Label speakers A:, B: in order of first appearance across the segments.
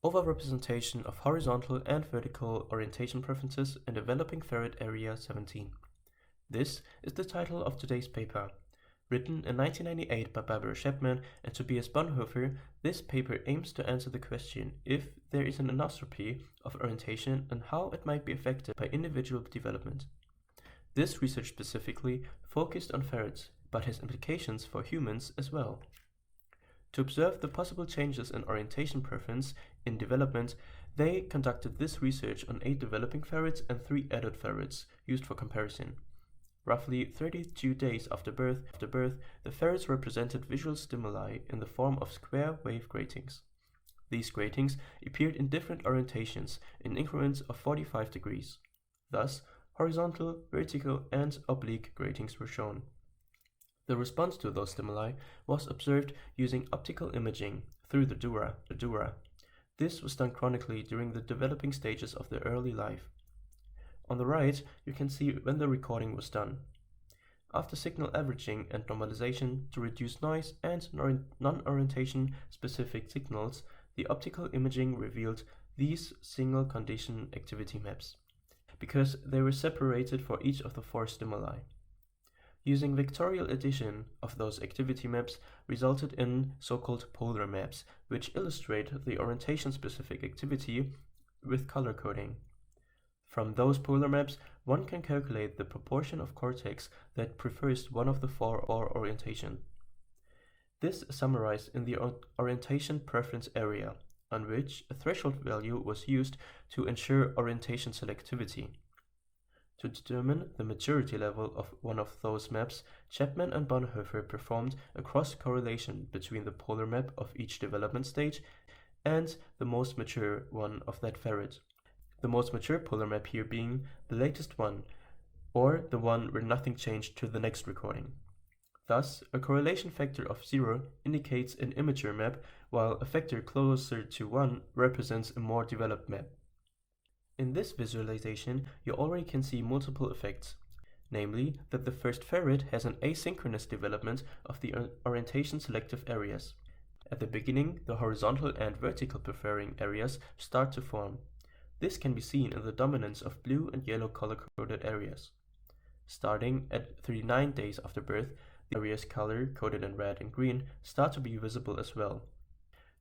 A: Overrepresentation of horizontal and vertical orientation preferences in developing ferret area 17. This is the title of today's paper. Written in 1998 by Barbara Chapman and Tobias Bonhoeffer, this paper aims to answer the question if there is an anisotropy of orientation and how it might be affected by individual development. This research specifically focused on ferrets, but has implications for humans as well. To observe the possible changes in orientation preference in development, they conducted this research on 8 developing ferrets and 3 adult ferrets used for comparison. Roughly 32 days after birth, the ferrets represented visual stimuli in the form of square wave gratings. These gratings appeared in different orientations in increments of 45 degrees. Thus, horizontal, vertical, and oblique gratings were shown. The response to those stimuli was observed using optical imaging through the dura. This was done chronically during the developing stages of their early life. On the right, you can see when the recording was done. After signal averaging and normalization to reduce noise and non-orientation specific signals, the optical imaging revealed these single condition activity maps, because they were separated for each of the 4 stimuli. Using vectorial addition of those activity maps resulted in so-called polar maps, which illustrate the orientation-specific activity with color coding. From those polar maps, one can calculate the proportion of cortex that prefers one of the 4 orientation. This is summarized in the orientation preference area, on which a threshold value was used to ensure orientation selectivity. To determine the maturity level of one of those maps, Chapman and Bonhoeffer performed a cross-correlation between the polar map of each development stage and the most mature one of that ferret. The most mature polar map here being the latest one, or the one where nothing changed to the next recording. Thus, a correlation factor of 0 indicates an immature map, while a factor closer to 1 represents a more developed map. In this visualization, you already can see multiple effects, namely that the first ferret has an asynchronous development of the orientation selective areas. At the beginning, the horizontal and vertical preferring areas start to form. This can be seen in the dominance of blue and yellow color-coded areas. Starting at 39 days after birth, the areas color-coded in red and green start to be visible as well.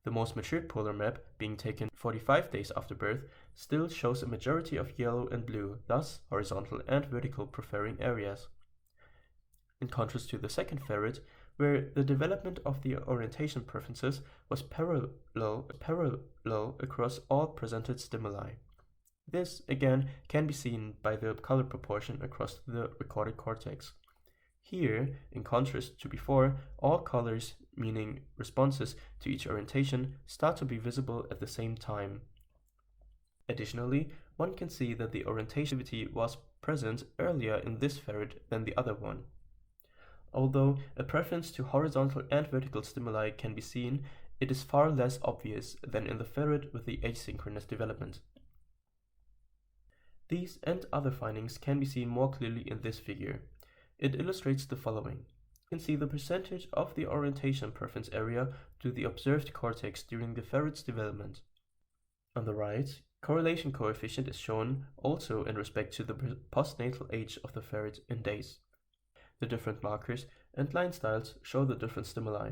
A: The most matured polar map, being taken 45 days after birth, still shows a majority of yellow and blue, thus horizontal and vertical preferring areas. In contrast to the second ferret, where the development of the orientation preferences was parallel across all presented stimuli. This, again, can be seen by the color proportion across the recorded cortex. Here, in contrast to before, all colors, meaning responses to each orientation, start to be visible at the same time. Additionally, one can see that the orientation activity was present earlier in this ferret than the other one. Although a preference to horizontal and vertical stimuli can be seen, it is far less obvious than in the ferret with the asynchronous development. These and other findings can be seen more clearly in this figure. It illustrates the following. You can see the percentage of the orientation preference area to the observed cortex during the ferret's development. On the right, correlation coefficient is shown also in respect to the postnatal age of the ferret in days. The different markers and line styles show the different stimuli.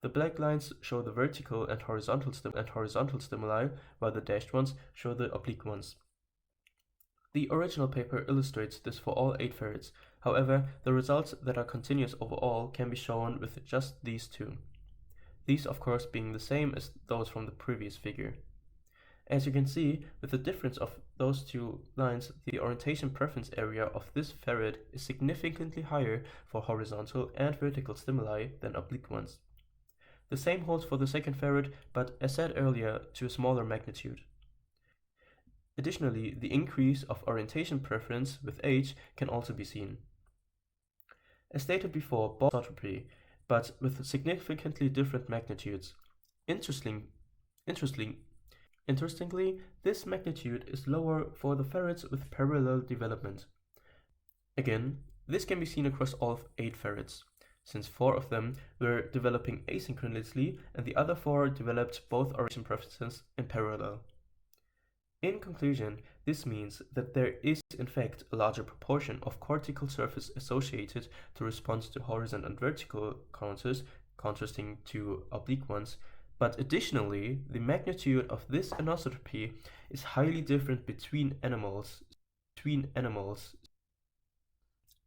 A: The black lines show the vertical and horizontal stimuli, while the dashed ones show the oblique ones. The original paper illustrates this for all 8 ferrets. However, the results that are continuous overall can be shown with just these 2. These, of course, being the same as those from the previous figure. As you can see, with the difference of those 2 lines, the orientation preference area of this ferret is significantly higher for horizontal and vertical stimuli than oblique ones. The same holds for the second ferret, but as said earlier, to a smaller magnitude. Additionally, the increase of orientation preference with age can also be seen. As stated before, both anisotropy, but with significantly different magnitudes. Interestingly, this magnitude is lower for the ferrets with parallel development. Again, this can be seen across all 8 ferrets. since 4 of them were developing asynchronously and the other 4 developed both orientation preferences in parallel. In conclusion, this means that there is in fact a larger proportion of cortical surface associated to response to horizontal and vertical contours, contrasting to oblique ones, but additionally, the magnitude of this anisotropy is highly different between animals.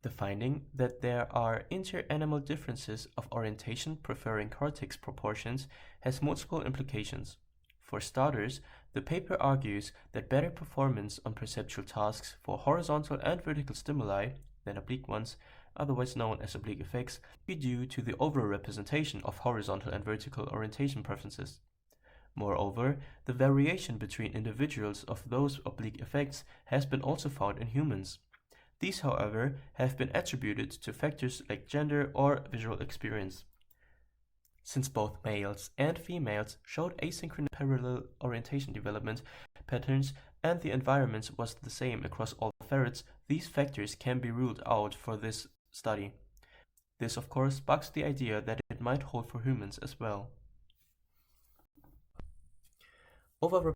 A: The finding that there are inter-animal differences of orientation preferring cortex proportions has multiple implications. For starters, the paper argues that better performance on perceptual tasks for horizontal and vertical stimuli than oblique ones, otherwise known as oblique effects, be due to the overrepresentation of horizontal and vertical orientation preferences. Moreover, the variation between individuals of those oblique effects has been also found in humans. These, however, have been attributed to factors like gender or visual experience. Since both males and females showed asynchronous parallel orientation development patterns and the environment was the same across all ferrets, these factors can be ruled out for this study. This, of course, bugs the idea that it might hold for humans as well.